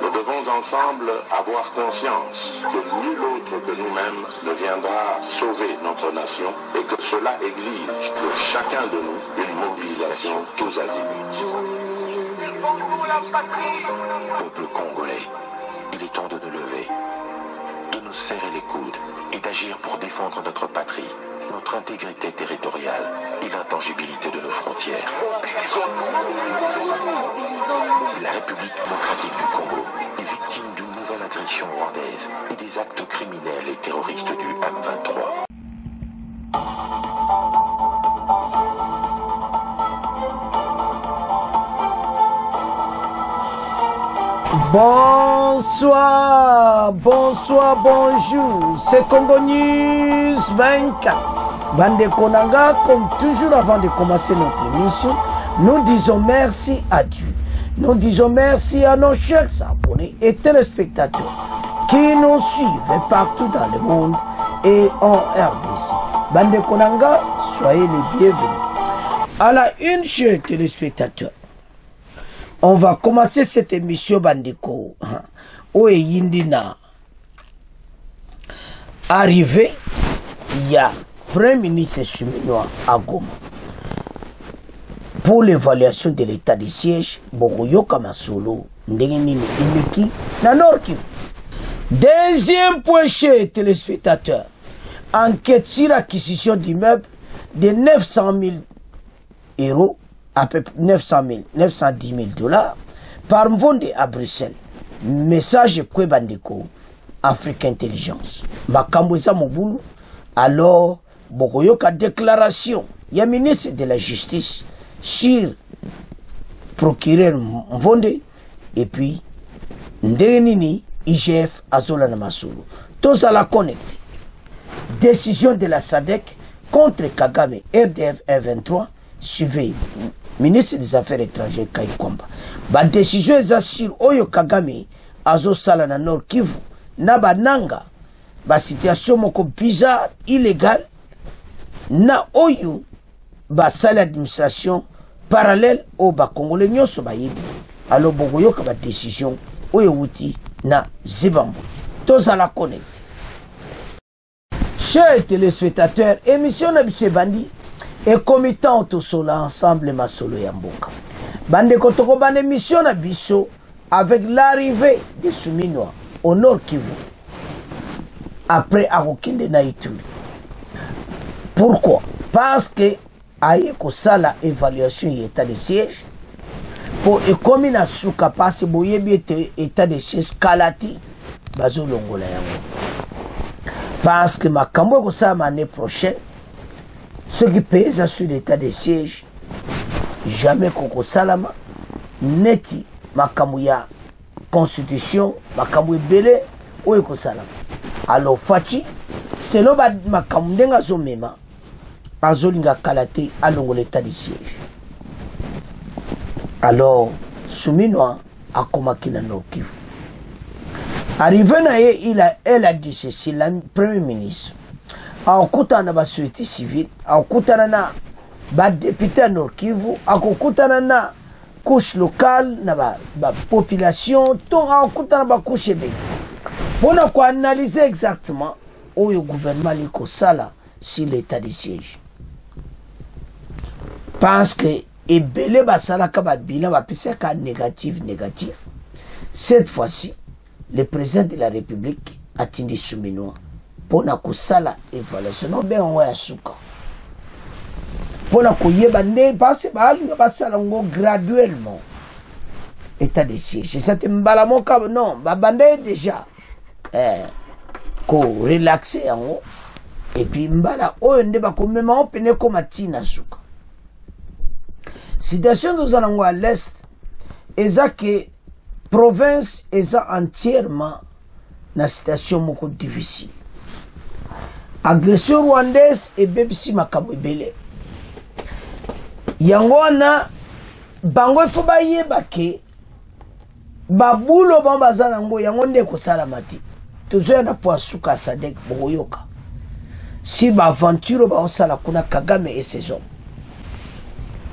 Nous devons ensemble avoir conscience que nul autre que nous-mêmes ne viendra sauver notre nation et que cela exige de chacun de nous une mobilisation tous azimuts. Peuple congolais, il est temps de nous lever, de nous serrer les coudes et d'agir pour défendre notre patrie, notre intégrité territoriale et l'intangibilité de nos frontières. La République démocratique du Congo est victime d'une nouvelle agression rwandaise et des actes criminels et terroristes du M23. Bonsoir, bonsoir, bonjour, c'est Congo News 24. Bande Konanga, comme toujours avant de commencer notre émission, nous disons merci à Dieu. Nous disons merci à nos chers abonnés et téléspectateurs qui nous suivent partout dans le monde et en RDC. Bande Konanga, soyez les bienvenus. À la une, chers téléspectateurs, on va commencer cette émission Bandeko. Où est Yindina arrivé, il y a Premier ministre cheminois à Goma pour l'évaluation de l'état de siège. Bogoyoka Masolo, Ndengenine Imiki, Nanor Kivu. Deuxième point chez téléspectateurs, enquête sur l'acquisition d'immeubles de 900 000 euros, à peu près 910 000 dollars, par Mvonde à Bruxelles. Message Kwebandeko, Afrique Intelligence. Makambouza Mobulu, alors, Bogoyoka déclaration, il y a ministre de la Justice sur procureur Mvonde, et puis, Ndenini, IGF, Azola Namasulu. Tous à la connecter. Décision de la SADC contre Kagame, RDF 23, suivez. Ministre des Affaires étrangères Kai Kwamba. Ba décision sur Oyo Kagame azo sala na Nord Kivu na bananga ba situation moko bizarre illégale na Oyo ba sala administration parallèle au ba Congolais nyonso ba yebi. Alors Bogoyo ka ba décision Oyo wuti na Zibambo. Tous à la connecte. Chers téléspectateurs, émission na biso bandi et comitant autosola ensemble masolo ya mboka. Bande kotoko bande mission na biso avec l'arrivée des Souminois au Nord Kivu. Après Arokinde na Ituri. Pourquoi? Parce que aye ko sala évaluation et état de siège pour ekomi na suka passe boyebi état de siège kalati bazo longola yango. Parce que makambo ko sala l'année prochaine. Ceux qui pèsent sur l'état de siège, jamais Koko Salama, neti, makamouya, constitution, makamouya belé, ou Eko Salama. Alors, Fachi, c'est l'homme makamouya zomema, azolinga kalate, alongo l'état de siège. Alors, Souminoa, a komaki na Nord Kivu. Arrivé na elle a dit ceci, la Premier ministre. Akokutana ba société civile, akokutana na ba député à Nord Kivu, akokutana na couche locale, na ba population, donc akokutana ba couche ebe. Pour analyser exactement où le gouvernement liko sala sur l'état de siège. Parce que ebele ba sala ka ba bilan ba pesa ka négatif. Cette fois-ci, le président de la République a tindi Souminoa. Pour na kusala évaluation no be on ya suka pour na koyeba ne parce ba sala ngo graduellement état de siège c'est ça te mbala moka non ba bande déjà ko relaxer en et puis mbala oyo nde ba ko mema on pene ko matina suka situation nous allons à l'est eza que province eza entièrement na situation moko difficile. Agression rwandaise et bebisi makambo ebele. Yango wana bango ifo bayeba ke babulo bambaza nango yango nde kosala mati. Tozoya na po asuka SADC boyoka. Si ba aventure ba osala kuna Kagame et ses hommes.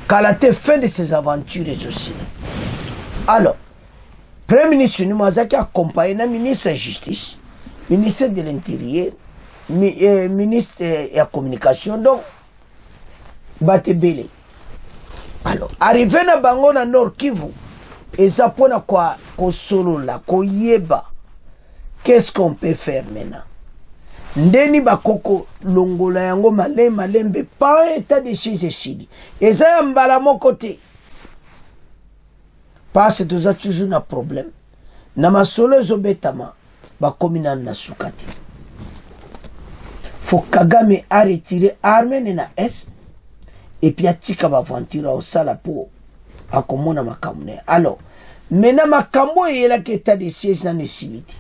Kalate fin de ses aventures aussi. Alors, Premier ministre nous a accompagné le ministre de la Justice, ministre de l'Intérieur, ministre de la Communication, donc, Batebele. Alors, arrivé na bango na Nord Kivu, et ça pour quoi solo la koyeba. Qu'est-ce qu'on peut faire maintenant? Ndeni bakoko longola yango malembe pas état de siège sidi. Et ça mbala mon côté. Parce que tu as toujours un problème. Na masolo zobetama bakomina na sukati. Faut Kagame a retiré armée na est et puis atika ba aventure au sala po akomona makamune. Alors, maintenant makambo yela ke état de siège na nesiliti.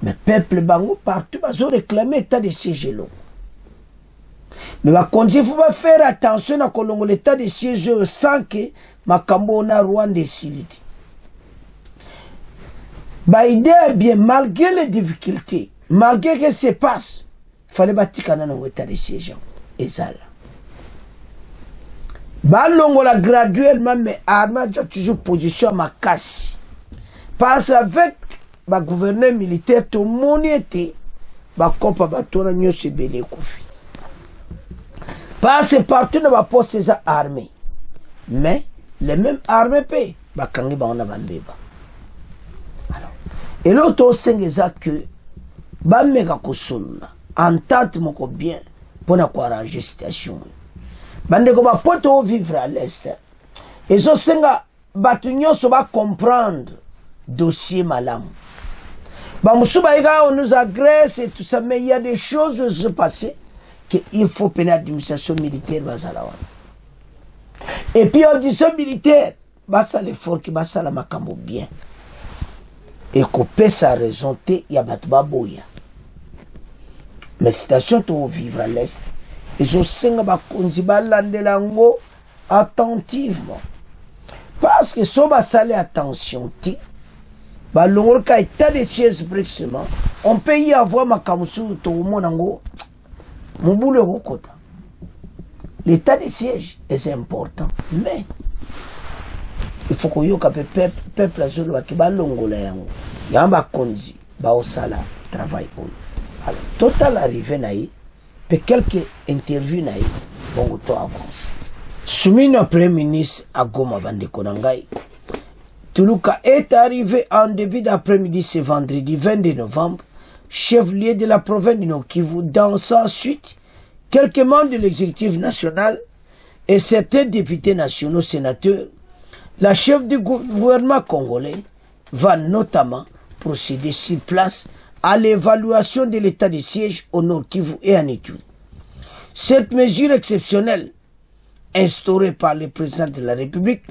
Mais peuple bango partout bazo réclamer état de siège long. Mais il faut faire attention à kolongo l'état de siège sans que makambo na Rwanda siliti. Bah idée est bien malgré les difficultés, malgré que se passe, fallait batika na ngo état de siège et ça là. Bah longo la graduellement mais armée a toujours position à ma casse. Parce avec ba gouverneur militaire to moni était ba kopa ba tona nyo se belé kufi. Parce partout dans ba poste ces armées. Mais les mêmes armées paient ba kangi ba ona bambeba. Alors et l'autre sengeza que ba meka kosola entente moko bien pour na ko arranger situation. Bande ko ba poto vivre à l'est. Et so senga ba tunyo so ba comprendre dossier malam. On nous agresse et tout ça, mais il y a des choses qui se passent qu'il faut pénétrer l'administration militaire. Et puis l'administration militaire, c'est l'effort qui va la makambo bien. Et qu'on peut sa raison, il y a batba boya. Mais situation to vivre à l'est. Et je sais que konziba landelango attentivement. Parce que si on va saler attention, état de siège brusquement, on peut y avoir ma kamusu to monango mubule rokota. L'état de siège est important, mais il faut que yoka peuple azolo ki ba longola yango. Yamba konzi ba osala travail on. Alors total arrivé naï, pe quelques interviews naï, bon to avance. Soumis notre premier ministre à Goma bande konangai. Toulouka est arrivé en début d'après-midi ce vendredi 22 novembre, chef-lieu de la province du Nord Kivu, dans sa suite, quelques membres de l'exécutif national et certains députés nationaux sénateurs. La chef du gouvernement congolais va notamment procéder sur place à l'évaluation de l'état de siège au Nord Kivu et en Ituri. Cette mesure exceptionnelle, instaurée par le président de la République,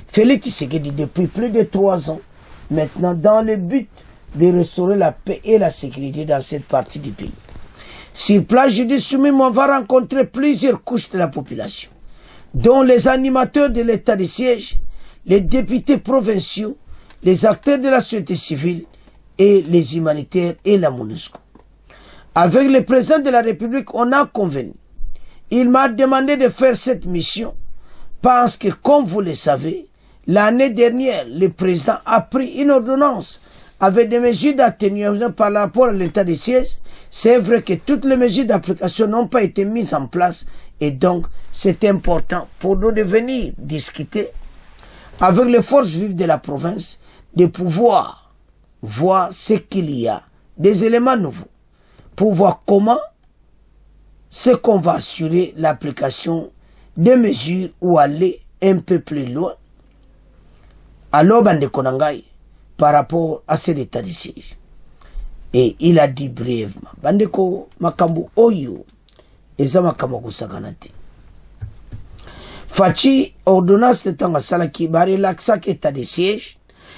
Félix Tshisekedi depuis plus de 3 ans, maintenant dans le but de restaurer la paix et la sécurité dans cette partie du pays. Sur place, jeudi soumis, on va rencontrer plusieurs couches de la population, dont les animateurs de l'état de siège, les députés provinciaux, les acteurs de la société civile et les humanitaires et la MONUSCO. Avec le président de la République, on a convenu. Il m'a demandé de faire cette mission parce que, comme vous le savez, l'année dernière, le président a pris une ordonnance avec des mesures d'atténuation par rapport à l'état de siège. C'est vrai que toutes les mesures d'application n'ont pas été mises en place et donc c'est important pour nous de venir discuter avec les forces vives de la province, de pouvoir voir ce qu'il y a, des éléments nouveaux, pour voir comment c'est qu'on va assurer l'application des mesures ou aller un peu plus loin. Alors, Bande Konangai, par rapport à cet état de siège. Et il a dit brièvement, Bandeko Makambu Oyo, Eza Makambu Kusakanati. Fachi, ordonnance de Tangasala qui va relaxer l'état de siège.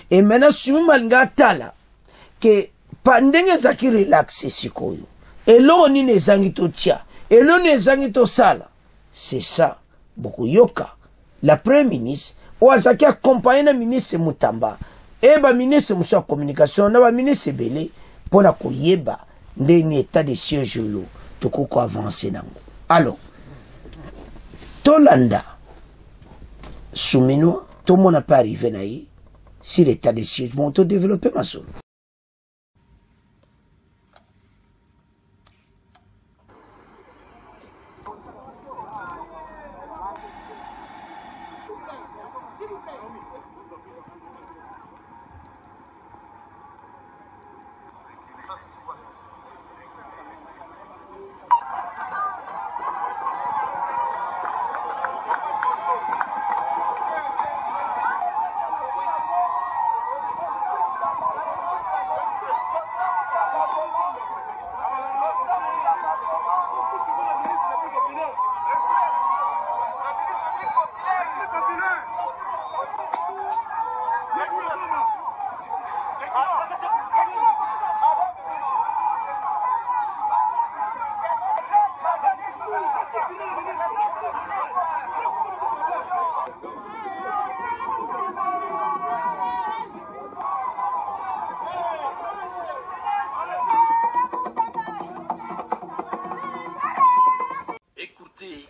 Et maintenant, Sumi Malinga Tala, que Pandenge Zaki relaxe Sikoyo. Et là, on est Zangito Tia. Et là, on est Zangito Sala. C'est ça, beaucoup Yoka, la première ministre, Ouazaki accompagné le ministre Moutamba, et le ministre de la communication, le ministre Belé, pour la koyeba, ndeni état de siège yo, to koko avancer nango. Alors, Tolanda, Soumino, tout le monde n'a pas arrivé naï, si l'état de siège monte développer ma solo.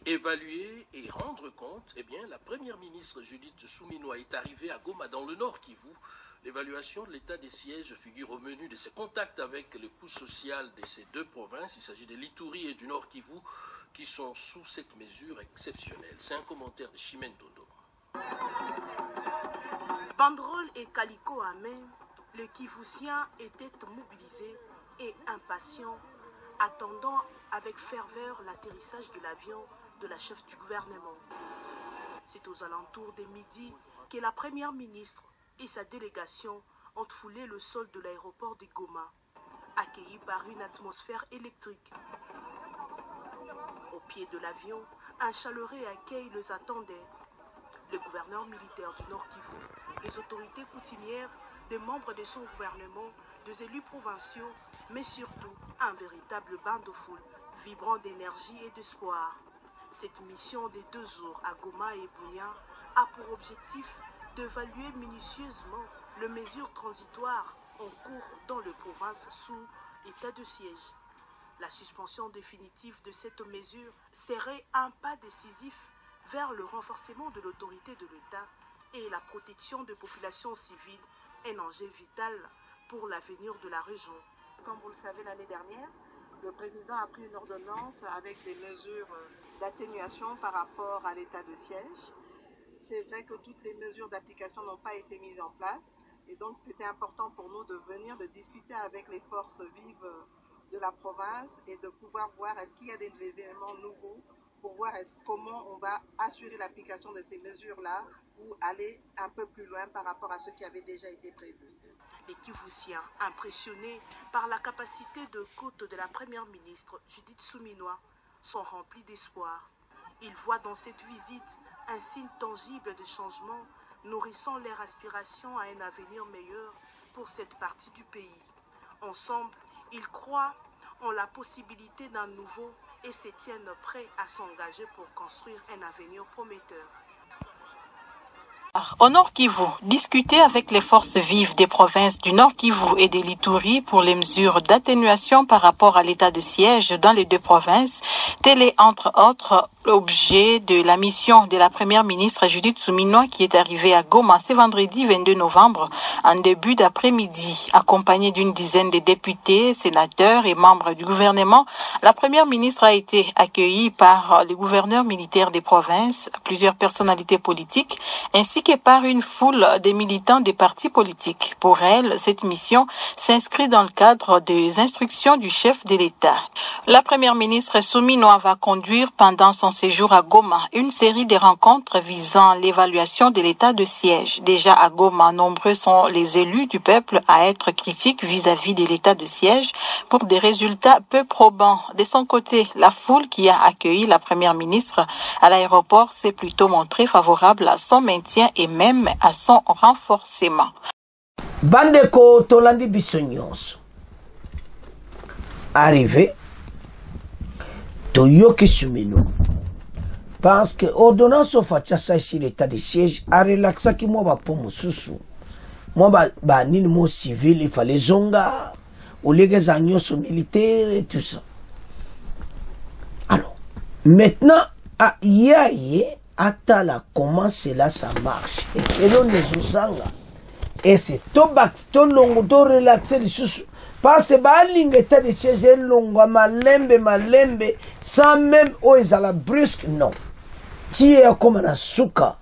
Évaluer et rendre compte, eh bien, la première ministre Judith Suminwa est arrivée à Goma dans le Nord Kivu. L'évaluation de l'état des sièges figure au menu de ses contacts avec le coût social de ces deux provinces. Il s'agit de l'Ituri et du Nord Kivu qui sont sous cette mesure exceptionnelle. C'est un commentaire de Chimène Dodo. Banderole et calicot à main, les Kivusiens étaient mobilisés et impatients, attendant avec ferveur l'atterrissage de l'avion de la chef du gouvernement. C'est aux alentours des midi que la première ministre et sa délégation ont foulé le sol de l'aéroport de Goma, accueillis par une atmosphère électrique. Au pied de l'avion, un chaleureux accueil les attendait. Le gouverneur militaire du Nord Kivu, les autorités coutumières, des membres de son gouvernement, des élus provinciaux, mais surtout un véritable bain de foule, vibrant d'énergie et d'espoir. Cette mission de 2 jours à Goma et Bunia a pour objectif d'évaluer minutieusement les mesures transitoires en cours dans les provinces sous état de siège. La suspension définitive de cette mesure serait un pas décisif vers le renforcement de l'autorité de l'État et la protection des populations civiles, un enjeu vital pour l'avenir de la région. Comme vous le savez, l'année dernière, le président a pris une ordonnance avec des mesures d'atténuation par rapport à l'état de siège. C'est vrai que toutes les mesures d'application n'ont pas été mises en place et donc c'était important pour nous de venir, de discuter avec les forces vives de la province et de pouvoir voir est-ce qu'il y a des éléments nouveaux pour voir comment on va assurer l'application de ces mesures-là ou aller un peu plus loin par rapport à ce qui avait déjà été prévu. Les Kivusiens, impressionnés par la capacité de côte de la première ministre Judith Suminwa, sont remplis d'espoir. Ils voient dans cette visite un signe tangible de changement, nourrissant leur aspiration à un avenir meilleur pour cette partie du pays. Ensemble, ils croient en la possibilité d'un nouveau et se tiennent prêts à s'engager pour construire un avenir prometteur. Au Nord Kivu, discuter avec les forces vives des provinces du Nord Kivu et de l'Ituri pour les mesures d'atténuation par rapport à l'état de siège dans les deux provinces, tel est entre autres l'objet de la mission de la première ministre Judith Suminwa qui est arrivée à Goma ce vendredi 22 novembre en début d'après-midi. Accompagnée d'une dizaine de députés, sénateurs et membres du gouvernement, la première ministre a été accueillie par les gouverneurs militaires des provinces, plusieurs personnalités politiques, ainsi que par une foule de militants des partis politiques. Pour elle, cette mission s'inscrit dans le cadre des instructions du chef de l'État. La première ministre Suminwa va conduire pendant son séjour à Goma une série de rencontres visant l'évaluation de l'état de siège. Déjà à Goma, nombreux sont les élus du peuple à être critiques vis-à-vis de l'état de siège pour des résultats peu probants. De son côté, la foule qui a accueilli la première ministre à l'aéroport s'est plutôt montrée favorable à son maintien et même à son renforcement. Bandeko tolandi biso nyonso arrivé toyoki Suminwa parce que ordonnance ofatia sa ici l'état de siège a relaxé ki moi ba pomo susu moi ba nini mo civil il fallait zonga au lieu des agnos militaires et tout ça. Alors maintenant à yaye atala comment cela ça marche et que l'on les usanga et c'est to longo to relaxer les sous parce que balinga état de siège longo malembe sans même oezala brusque non tie comme na suka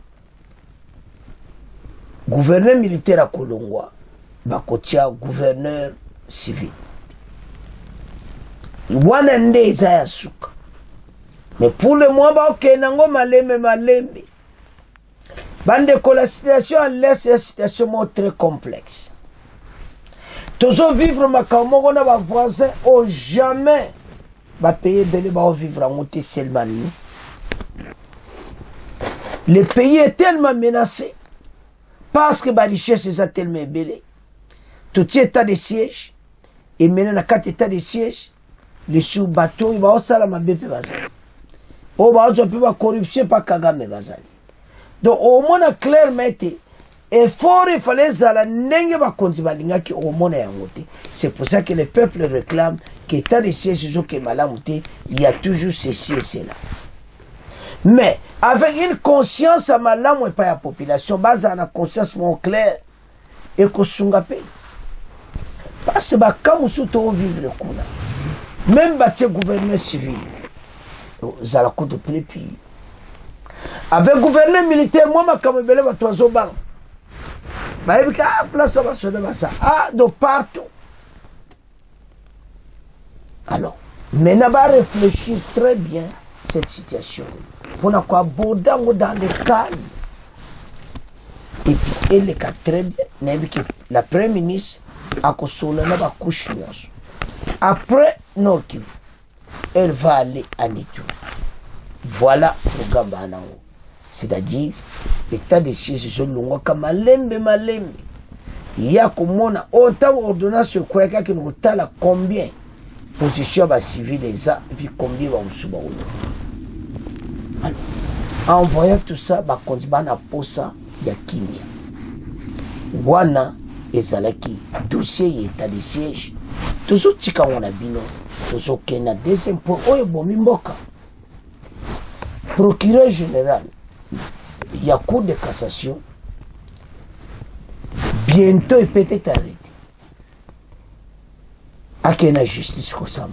gouverneur militaire à Kolongwa bakotia gouverneur civil wana nde eza ya suka mais pour le moment baokenda malembe bandeko la situation à l'est c'est une situation très complexe toujours vivre makambo moko na bavoisin au jamais bapaye bele baovivre yango te seulement nous. Le pays est tellement menacé parce que la richesse est tellement ébélée. Tout état de siège, et maintenant, dans 4 états de siège, les sous-bateaux, ils vont faire la BP bazali. Ils vont faire la corruption par Kagame bazali. Donc, au moins, clairement, effort, il fallait que n'enge ba konzi balinga ki au moins yangote. C'est pour ça que le peuple réclame que état de siège, il y a toujours ceci et cela. Mais, avec une conscience à malamu et pas la population, base à une conscience moins claire, et que sunga paye. Parce que quand nous sommes vivre le coup là, même le gouvernement civil, ça la coûte de plus. Avec le gouvernement militaire, moi, je suis venu à Toizo Bang. Je suis place de partout. Alors, maintenant, on va réfléchir très bien à cette situation. Pour ne pas aborder dans le calme. Et puis, elle est très bien. La première ministre a consolé la couche. Après Nord Kivu, elle va aller à Nitou. Voilà le programme. C'est-à-dire, l'état de siège est long comme malembe. Il y a comme on a autant d'ordonnances qui nous t'a combien de positions civiles et puis combien de souba. En voyant tout ça, bana posa ya kimia. Wana ezalaki dossier état de siège. Toujours tika wana bino, toujours kena deuxième point oyo bomi mboka. Procureur général, il y a cour de cassation. Bientôt il peut être arrêté. Akena justice kosam.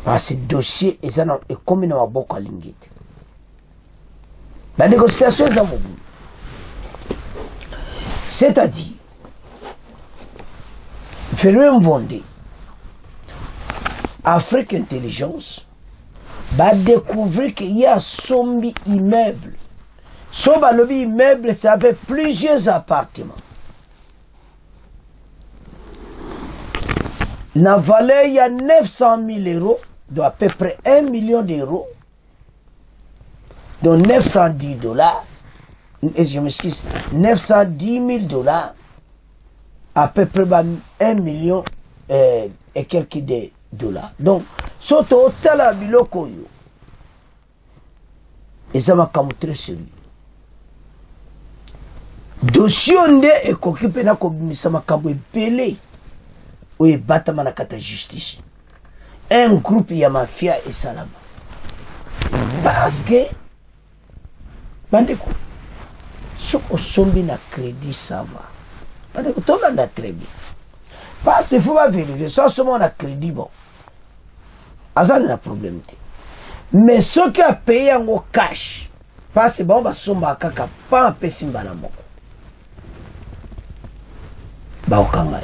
Parce que dossier est comme une boka lingite. La négociation est à vous. C'est-à-dire, Ferruem Vondé, Afrique Intelligence, va découvrir qu'il y a sombi immeuble. Somba lobby immeuble, ça avait plusieurs appartements. La valeur, il y a 900 000 euros, de à peu près 1 million d'euros, donc 910 dollars, et je m'excuse, 910 000 $, à peu près 1 million et quelques dollars. Donc, surtout au tala biloko yo, et ça m'a camouflé sur lui. Dossier onde et qu'occupé na kobimisa makambo ebele ou e batama na kata justice. Un groupe ya mafia et salama. Parce que bandeko soko sombi na crédit ça va. Bandeko to landa très bien. Parce qu'il faut pas vérifier soit seulement na crédit bon. Azan na problème te. Mais ce qui a payé en cash parce que bon ba somba kaka pas en pesimba na moko. Baokanga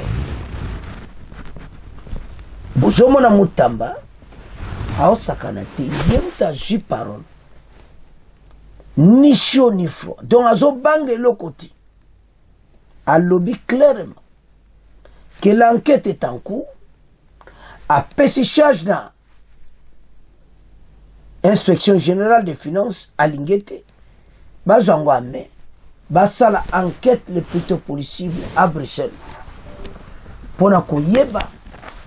bozomo na mutamba aosakana te yemuta zui parole ni chaud ni froid donc azobange lokoti a lobby clairement que l'enquête est en cours a pesi charge na inspection générale des finances à Lingete bazango ame basala enquête le plus tôt possible à Bruxelles pour koyeba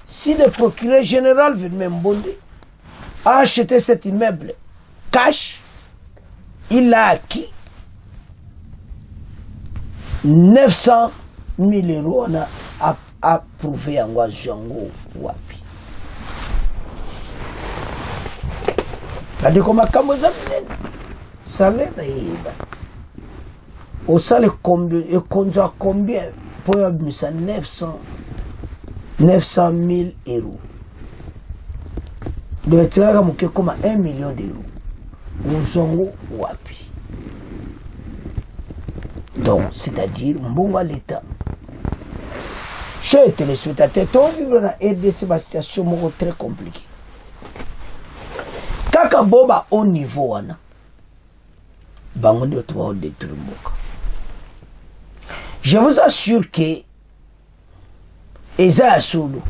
si le procureur général Mbonde a acheté cet immeuble cash, il l'a acquis 900 000 euros, on a approuvé en Ouajango Wapi. Ça l'air au salaire combien et conduit combien pour abimisa 900 000 euros. Donc tu as comme 1 million d'euros. Uzongo wapi. Donc c'est-à-dire bon à l'État. Chers téléspectateurs, on vit dans la RDC, une situation très compliquée. Kaka boba au niveau wana, bangondi otuwa détruire mboka. Je vous assure que Eza Solo,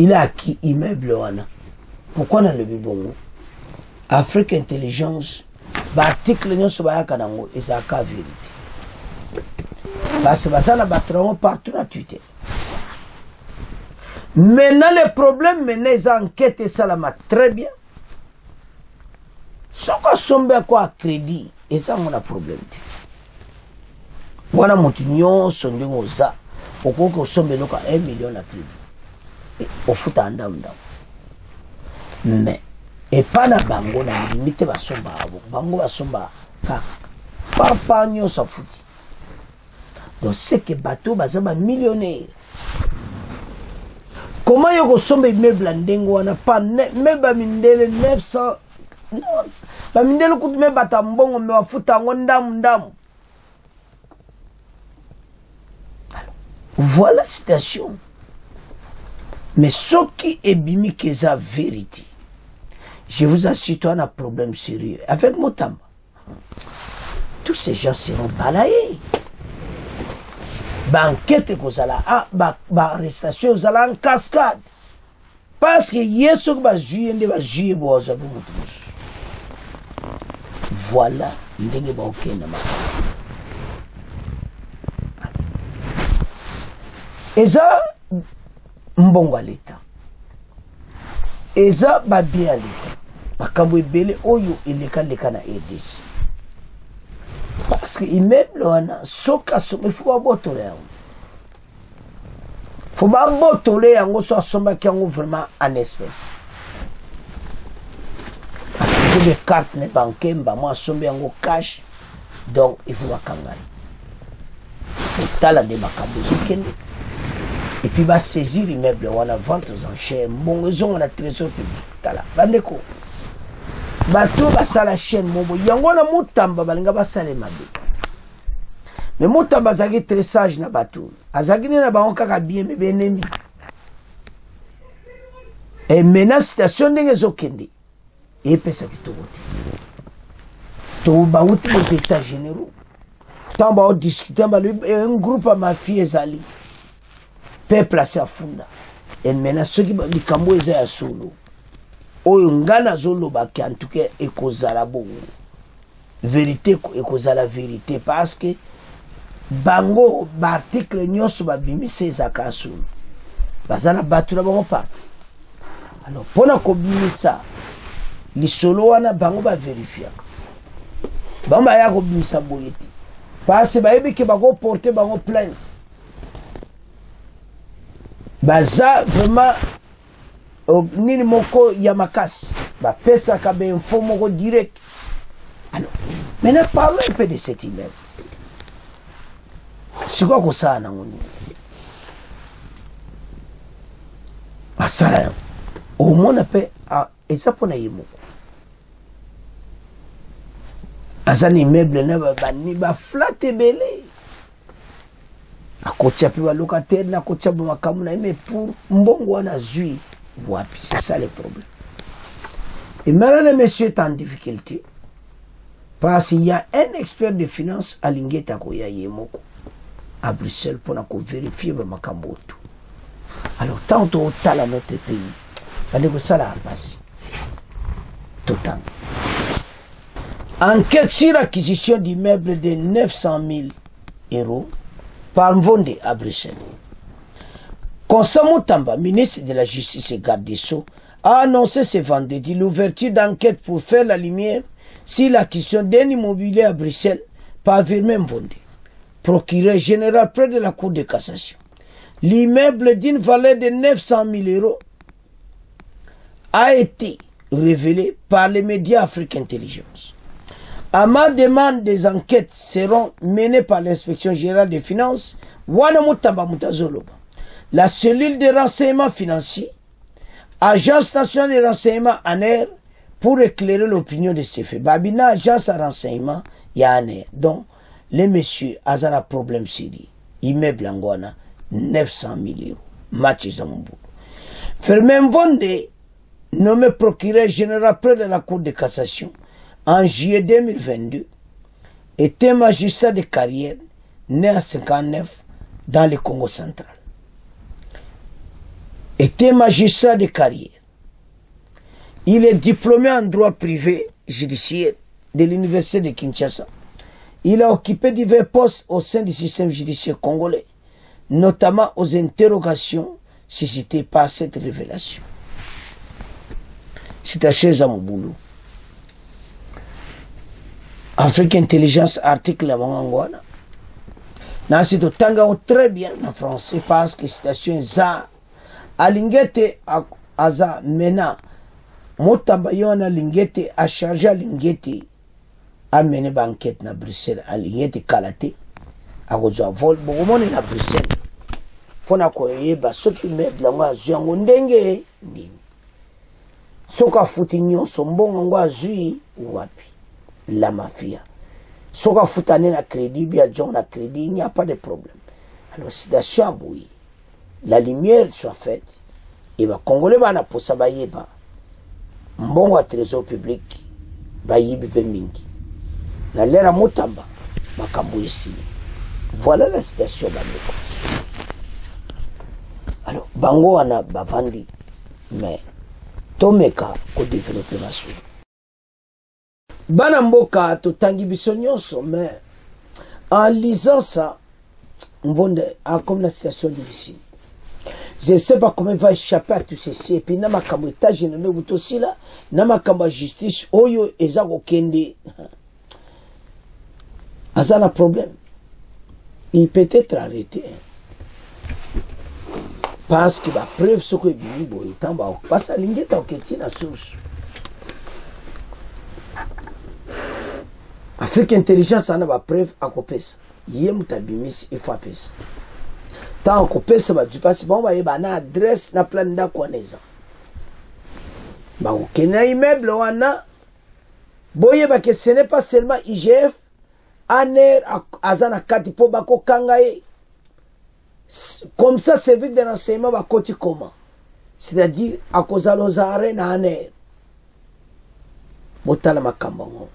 il a acquis immeuble wana. Pourquoi dans le bibongo? Afrique Intelligence, l'article nyon soba kanango Eza ka vérité. Parce que ça la battront partout na Twitter. Maintenant les problèmes, maintenant les enquêtes et ça la m'a très bien. Ce qu'on sombe quoi crédit et ça on a problème. Voilà mon union sonde ngoza. Pourquoi qu'on sombe donc à 1 million à crédit. Et au foot en dam. Mais et pas na bango na limite ba somba abo. Bango ba somba ka. Papa nyo sa fouti. Donc c'est que bateau bazaba millionnaire. Comment yoko sombe immeuble ndengo wana pas même ba mindele 900 non ba mindele kutu me batambongo me wafuta ndamu. Voilà la situation. Mais ce qui est bimi que ça vérité. Je vous assure toi on a un problème sérieux avec Motamba. Tous ces gens seront balayés. Banquette kozala arrestation kozala en cascade parce que yeso ba juye nde ba juye boza bu mutusu. Voilà ndenge ba okenda ma eza mbongo l'État eza ba bien l'État makambo ebele oyo eleka na RDC. Parce que immeuble wana soka il faut pas botoler. Faut pas botoler yango so asomba ki yango vraiment en espèce. Parce que des cartes ne bancaires ba moi asomba yango cash. Donc il faut pas kangai. Et tala de makambo zokende. Et puis va saisir immeuble wana vente aux enchères. Bon ils ont la trésor public. Tala bandeko. Bato basala chaîne mobo yango na Mutamba balinga basale mabe. Mais Mutamba zaki très sage na bato. Azaki na ba kaka bien me benemi. Et maintenant situation ndenge zokende. Et pesa kitoboti. To ba uti aux états généraux. Tant ba discuter ba un groupe à mafia ezali. Peuple à funda. Et maintenant ceux qui ba likambo eza ya solo. Oyo ngana zoloba ki en tout cas ekozala bongo vérité ekozala vérité parce que bango ba article nyonso ba bimise ezaka solo bazana batula bango partout. Alors pona ko bimisa li solo wana bango ba vérifier bango ya ko bimisa boyeti parce que ba yebi ke ba ko porter bango plainte baza vraiment nini moko ya makasi ba pesa ka be info moko direct. Alors maintenant parlons un peu de cet immeuble. C'est quoi que ça na ngoni asala au moins pe ezapona yemo azani immeuble na ba ni ba flat belé akotia pe ba locataire na kotia ba makamu na mais pour mbongo na zui. C'est ça le problème. Et maintenant, le monsieur est en difficulté. Parce qu'il y a un expert de finance à Lingeta Koya Yemoko à Bruxelles pour vérifier le Makamboto. Alors, tant au tal à notre pays, on ça là passe. Total. Enquête sur l'acquisition d'immeubles de 900 000 euros par Mvonde à Bruxelles. Constant Mutamba, ministre de la Justice et garde des Sceaux, a annoncé ce vendredi l'ouverture d'enquête pour faire la lumière sur l'acquisition d'un immobilier à Bruxelles par Firmin Mvonde, procureur général près de la Cour de cassation. L'immeuble d'une valeur de 900 000 euros a été révélé par les médias Afrique Intelligence. À ma demande, des enquêtes seront menées par l'inspection générale des finances, la cellule de renseignement financier, Agence nationale de renseignement ANER, pour éclairer l'opinion de ces faits. Babina, agence à renseignement, il y a ANER. Donc, les messieurs, ils ont un problème sérieux. Immeuble Angoana, 900 000 euros. Match Zamboulou. Fermin Vonde, nommé procureur général près de la Cour de cassation, en juillet 2022, était magistrat de carrière, né en 1959, dans le Congo central. Était magistrat de carrière. Il est diplômé en droit privé judiciaire de l'université de Kinshasa. Il a occupé divers postes au sein du système judiciaire congolais, notamment aux interrogations suscitées par cette révélation. C'est à chez Zamboulou. Afrique Intelligence article à Mangwana. Nansi to tanga très bien en français parce que citation za alingete aza mena motamba yona lingete a chargé lingete a mené banquette na Bruxelles alingete kalate a kozwa vol bomoni na Bruxelles pona ko yeba soki meuble ngo azwango ndenge ndini soka futi nyonso mbongo ngo azui wapi la mafia. Soka futane na crédit, bien John na crédit, il n'y a pas de problème. Alors, citation à bouillir. La lumière soit faite. Et va Congolais va na posa ba yeba. Mbongo à trésor public ba yibi pe mingi. Na lera motamba makambo ici. Voilà la citation bandeko. Alors, bango wana bavandi mais tomeka ko développer ma soude. Bana mboka totangi biso nyonso, mais en lisant ça, on a comme la situation difficile. Je ne sais pas comment il va échapper à tout ceci. Et puis, na makambo état général aussi là, na makambo justice, oyo ezako kende. Aza na problème. Il peut être arrêté. Parce que la preuve, ce que bini boy tamba passe à l'ingéta oketi na source. Afrique Intelligence en a ba preuve à copes. Yem tabimis il faut apes. Tant copes ba du passe bon ba yeba na adresse na plan da koneza. Ba okena immeuble wana boye ba que ce n'est pas seulement IGF ANER azana kati po bako kangaye. Comme ça service de renseignement va côté comment. C'est-à-dire à cause de l'osare na ANER. Botala makambango.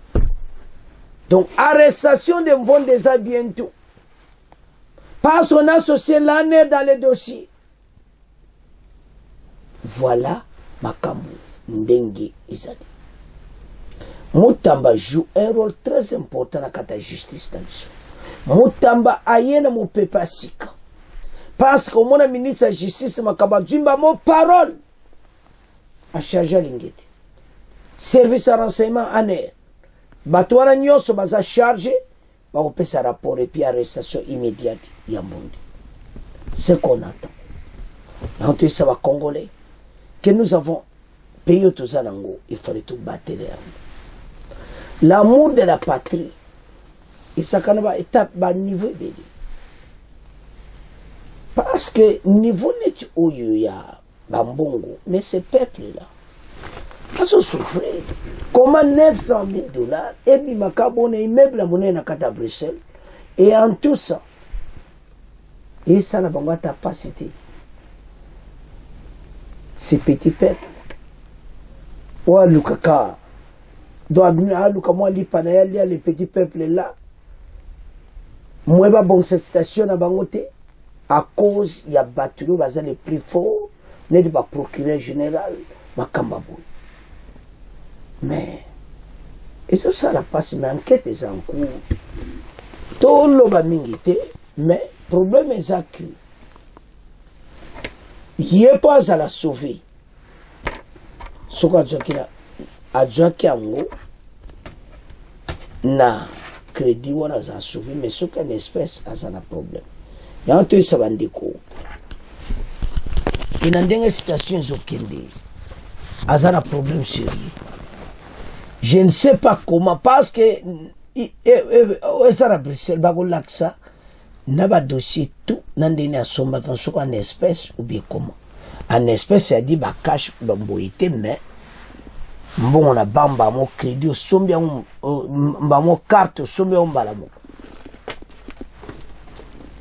Donc, arrestation de Mvon déjà bientôt. Parce qu'on a associé l'année dans les dossiers. Voilà Makambu Ndenge Izadi. Mutamba joue un rôle très important dans la justice. Mutamba ayena mo pepa sika. Parce que mon ministre de la justice Makamba Jumba mon parole a chargé l'ingété. Service à renseignement ANER. Batouana nyonso baza chargé, ba opesa rapport et puis arrestation immédiate Yambondi. Ce qu'on attend. On te ça va Congolais que nous avons payé tous anango, il fallait tout battre les armes. L'amour de la patrie, et ça quand va étape bas niveau béni. Parce que niveau net oyo ya bambongo, mais ce peuple là parce que souffrir. Comment 900 000 $, et puis ma cabone immeuble à monnaie na kata Bruxelles, et en tout ça, et ça n'a pas de capacité. Ces petits peuples, ouais, Lukaka, doit Luka moi li panaya li les petits peuples là, moi ba bon cette station à bangote, à cause il y a battu le bazar les plus forts, n'est pas procureur général, ma Kambabou. Mais, et tout ça la passe, mais enquête est en cours. Tout le monde mingité, mais problème est que il n'y a pas à la sauver. Ce qu'on a dit qu'il na crédit on a sauvé, mais ce qu'une espèce a un problème. Il y a un truc ça va en déco. Et dans des situations zokende, a un problème sérieux. Je ne sais pas comment, parce que ça à Bruxelles, ça, n'a pas dossier tout, n'a donné à son en espèce ou bien comment. En espèce, ça dit, bah, cash, bah, boité, mais, bon, on a bamba, mon crédit, sombia, mon carte, sombia, balamo.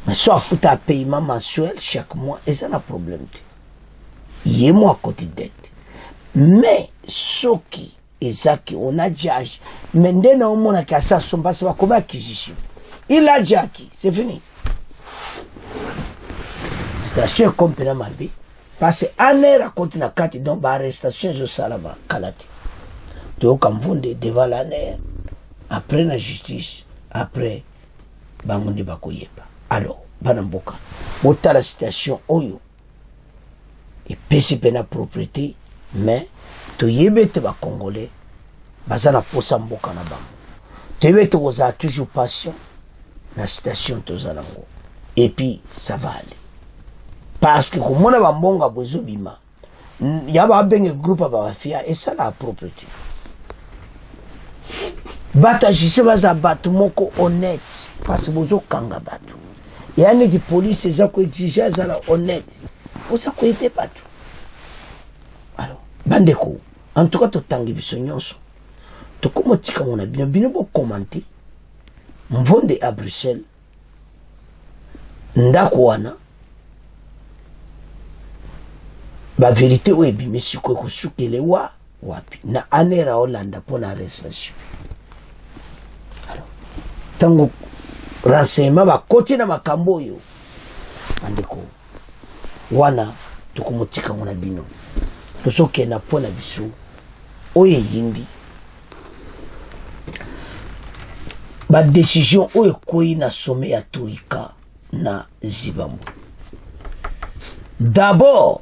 Mais soit foutu à paiement mensuel chaque mois, et ça n'a problème. Il y a moi à côté d'aide. Mais, ce qui, et ça qui, on a déjà, mais dès que on a cassé son passé, va comme acquisition. Il a déjà acquis, c'est fini. Station compagnie malbi, parce qu'un air à côté de la carte, donc, arrestation, je sais là-bas, Kalati. Donc, quand vous devant la nerf, après la justice, après, bangondi bakoyeba. Alors, banamboka, bota la situation, oyo, et PCP na propriété, mais, to yebete ba Congolais, bazana posa mboka na bango. To yebete oza toujours patient, na situation to zalango. Et puis, ça va aller. Parce que, comme on a bambonga bozo bima, yaba benge groupe ba fia, et ça la propriété. Bata jise baza batu moko honnête, parce que bozo kanga batu. Et ane di police, eza ko exige zala honnête. Oza ko ete batu. Alors, bandeko, en tout cas, to tangi biso nyonso. To komo tika mona bino bo commenter. Mvonde à Bruxelles. Ndako wana. Ba vérité o ebimi siko ko sukele wa wapi. Na anera Hollande pour la arrestation. Alors, tango renseignement ba côté na makambo yo. Bandeko. Wana to komo tika mona bino. Tosoke na pona biso oye yindi ba décision oye koyi na sommet ya Troika na Zibambo. D'abord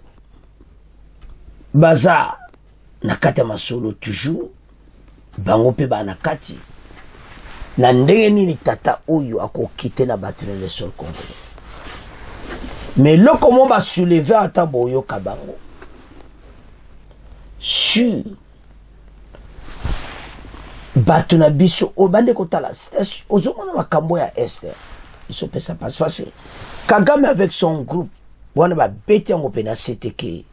baza na kati masolo toujours bango pe ba na kati na ndenge nini tata oyo akokite na battre le sol congolais. Mais là comment ba soulever ata boyo kabango sur batuna biso obande kotala ozomona makambo ya Esther iso pesa passe parce Kagame avec son groupe wana ba beti yango pena CTK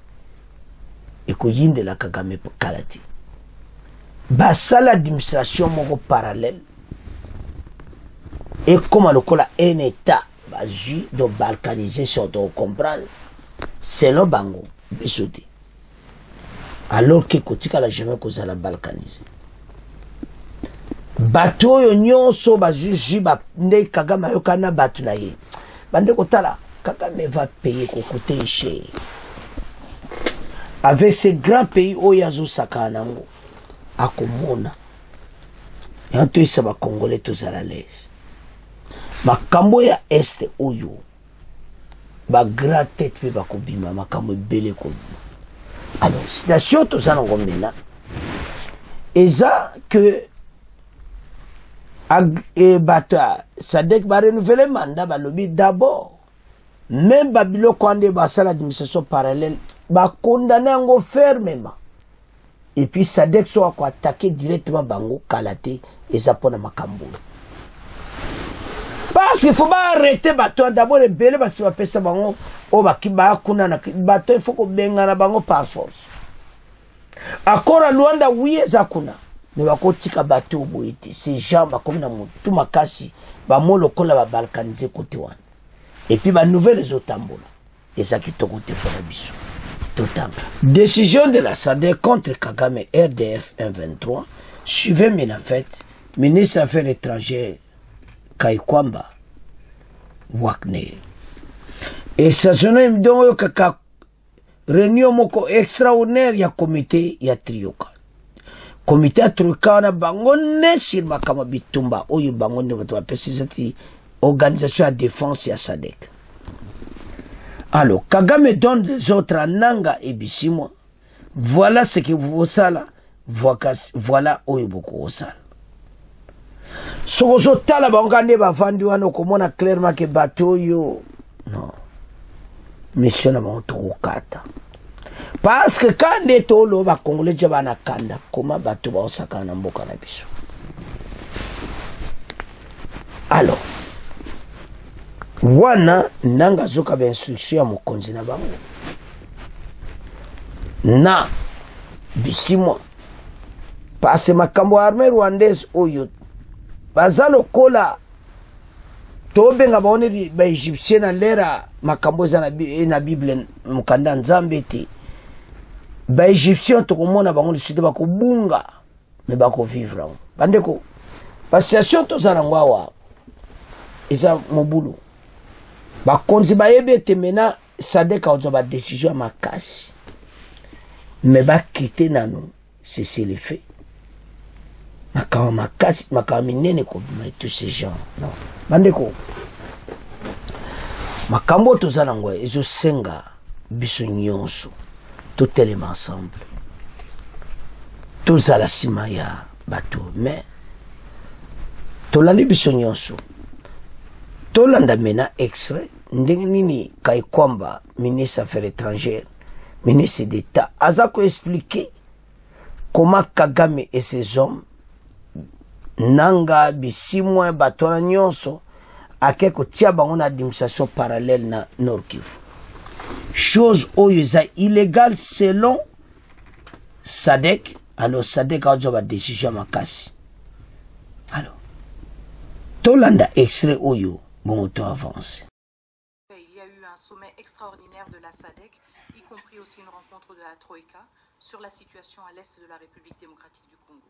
ekoyinde la Kagame pour Kalati ba sala administration moko parallèle et comme le cola un état ba ju do balkaniser sur do comprendre selon bango bisote. Alors que kotika la jamais koza la balkanisé. Bato yo nyonso bajuji ba nde Kagame yokana batu na ye. Bande kotala Kagame va payer kokote cher. Avec ces grands pays oyazo sakanango akomona. Yanto isa ba Congolais tous à l'aise. Makambo ya este oyo. Ba grand tête pe ba kobima makambo belé ko. Alors, situation tout ça non maintenant. Et ça que et bata Sadek va renouveler mandat ba lobby d'abord. Même Babilo Kwande ba sala d'administration parallèle ba condamner ngo fermement. Et puis Sadek soit quoi attaquer directement bango Kalate et ça pour na makambo. Parce qu'il faut pas arrêter bateau d'abord les belé parce que va pesa bango o bakiba kuna na bateau il faut ko benga na bango par force. Akora Luanda oui ezakuna mais bakotika bateau boiti ces gens ba comme na tout makasi ba molo kola ba balkaniser côté wana. Et puis ba nouvelle otambola et ça qui to côté fona biso. Total. Décision de la SADC contre Kagame RDF 123 suivait Menafet, ministre des Affaires étrangères Kaikwamba Wagner. Et ça sonne donc kaka réunion moko extraordinaire ya comité ya Trioka. Comité ya Trioka na bangone sur makama bitumba oyo bangone watu wapesizati organisation de défense ya SADC. Alors Kagame donne des autres à Nanga et Bissimo. Voilà ce que vous sala. Voilà oyo boko osala. Sokozo tala bangane ba vandi wana komona clairement que bateau yo non mission na monto kata parce que quand nde toloba congolais ja bana kanda comment bato ba osaka na mboka na biso. Alors wana nanga zoka ba instruction ya mokonzi na bango na bisimwa parce makambo armée rwandaise oyo bazalo kola tobenga baone ba égyptien na lera makambo za na bible mukanda nzambe te ba égyptien to komona bango lisite bakobunga me bako vivre bandeko passation to zana ngwawa eza mobulu bakonzi bayebe te mena sadeka ozo ba décision makasi mais ba quitter nanu c'est le fait makama minene ko tous ces gens non bandeko makambo tozala ngwa ezo senga biso nyonso totelema ensemble tozala sima ya bato mais tolandi biso nyonso tolanda mena extrait ndenge nini kai kwamba ministre affaires étrangères ministre d'État aza ko expliquer comment Kagame et ses hommes nanga bisimwa batona nyonso akeko tia bango na administration parallèle na Nord Kivu. Chose oyo eza illégal selon SADC. Alors SADC a déjà décision makasi. Alors tolanda extrait oyo bon to avance. Il y a eu un sommet extraordinaire de la SADC, y compris aussi une rencontre de la Troïka sur la situation à l'est de la République démocratique du Congo.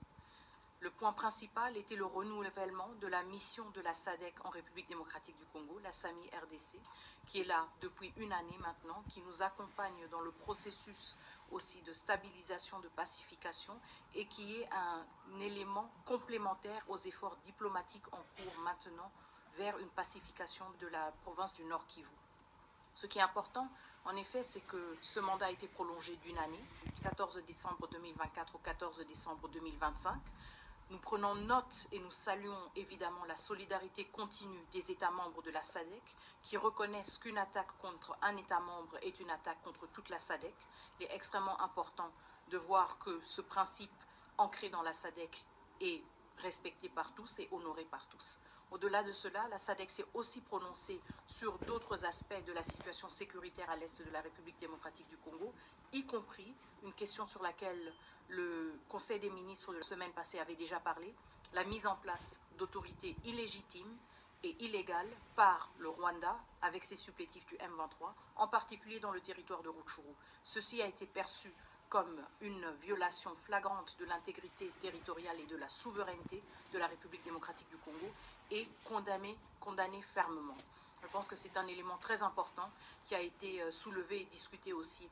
Le point principal était le renouvellement de la mission de la SADC en République démocratique du Congo, la SAMI-RDC, qui est là depuis une année maintenant, qui nous accompagne dans le processus aussi de stabilisation, de pacification, et qui est un élément complémentaire aux efforts diplomatiques en cours maintenant vers une pacification de la province du Nord Kivu. Ce qui est important, en effet, c'est que ce mandat a été prolongé d'une année, du 14 décembre 2024 au 14 décembre 2025. Nous prenons note et nous saluons évidemment la solidarité continue des États membres de la SADC qui reconnaissent qu'une attaque contre un État membre est une attaque contre toute la SADC. Il est extrêmement important de voir que ce principe ancré dans la SADC est respecté par tous et honoré par tous. Au-delà de cela, la SADC s'est aussi prononcée sur d'autres aspects de la situation sécuritaire à l'est de la République démocratique du Congo, y compris une question sur laquelle le Conseil des ministres de la semaine passée avait déjà parlé, la mise en place d'autorités illégitimes et illégales par le Rwanda avec ses supplétifs du M23, en particulier dans le territoire de Rutshuru. Ceci a été perçu comme une violation flagrante de l'intégrité territoriale et de la souveraineté de la République démocratique du Congo et condamné fermement. Je pense que c'est un élément très important qui a été soulevé et discuté aussi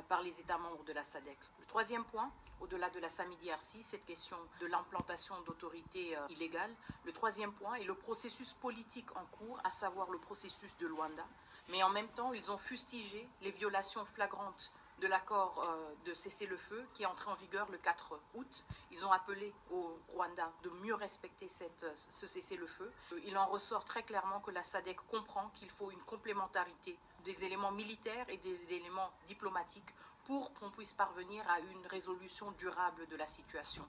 par les États membres de la SADC. Le troisième point, au-delà de la SAMI-DRC, cette question de l'implantation d'autorités illégales. Le troisième point est le processus politique en cours, à savoir le processus de Luanda. Mais en même temps, ils ont fustigé les violations flagrantes de l'accord de cessez-le-feu qui est entré en vigueur le 4 août. Ils ont appelé au Rwanda de mieux respecter ce cessez-le-feu. Il en ressort très clairement que la SADC comprend qu'il faut une complémentarité des éléments militaires et des éléments diplomatiques pour qu'on puisse parvenir à une résolution durable de la situation.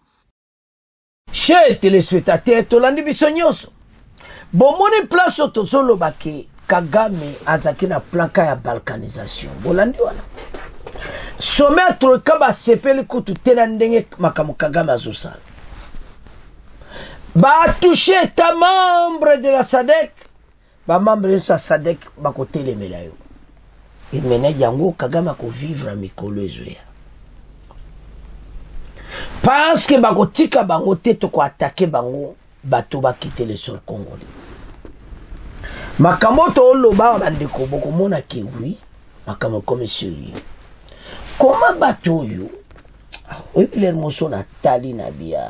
Chers téléspectateurs, tolandi biso nyonso. Bomoni place tozoloba ke Kagame azaki na planka ya balkanisation. Bolandi wana. Sommet à Troïka ba sepeli kutu tena ndenge makamu Kagame azosala. Ba touché état membre de la SADC. Ba membre de la SADC ba kotelemela yo. Et maintenant yango Kagame ko vivre mikolo ezoya. Parce que ba kotika bango te to ko attaquer bango bato ba quitter le sol congolais. Makamoto oloba bandeko boko mona ke oui, makamo comme sérieux. Comment bato yo les moso na tali na bia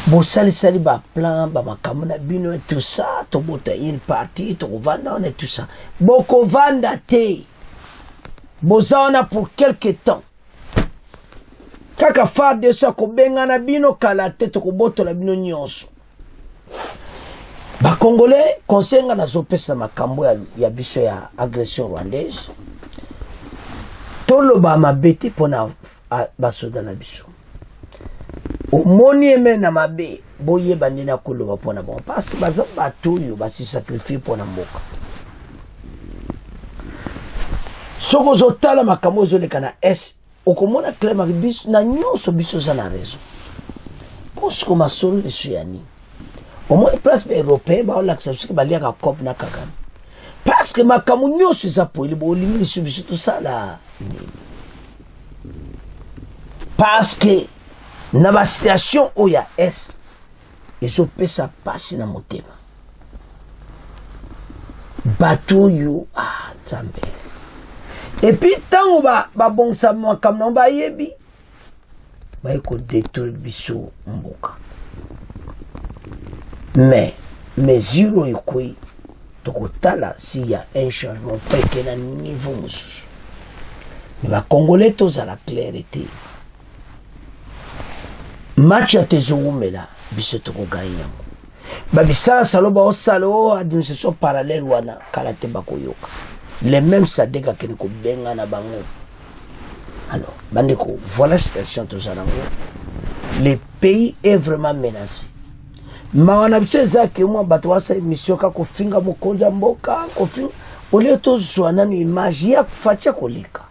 bo sali ba plan ba makamo na bino et tout ça to bota une partie to vanda on et tout ça boko vanda te bozana pour quelque temps kaka fa de ça ko benga na bino kala te to ko boto la bino nyonso ba congolais konsenga na zopesa makambo ya biso ya agression rwandaise toloba mabete pona basoda na biso omoni eme na mabe boyeba ndena koloba pona bon parce baza bato yo basi sacrifier pona mboka soko zotala makambo zoleka na es okomona klema biso na nyonso biso za na raison kosko masolo leso yani omoni place ba européen ba olakisa biso baliaka cop na Kagame parce que makambo nyonso eza poili bolingi liso biso tosala nini parce que na ba situation oya es ezopesa pasi na motema bato yo Nzambe et puis tango babongisa makambo na bayebi bayeko détruire biso mboka mais mesure ekoi tokotala s'il y a un changement peke na niveau mosusu mais bacongolais tozala clarté match ya tezowumela biso tokoganya yango babisala saloba osalo administration parallèle wana kala te bakoyoka les mêmes sadeka kene kobenga na bango alors bandeko voilà la situation tozanango le pays est vraiment menacé mawana biso ezaki mwa bato wasa émission ka kofinga mokonza mboka kofinga olio tozwa nanu image ya kufatia koleka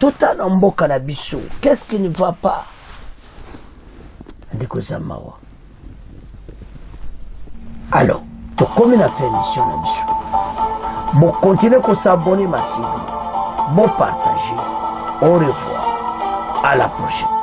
totana mboka na biso qu'est-ce qui ne va pas ndeko za mawa alors tokomi na fait émission na biso bon continuez à s'abonner massivement bon partager au revoir à la prochaine.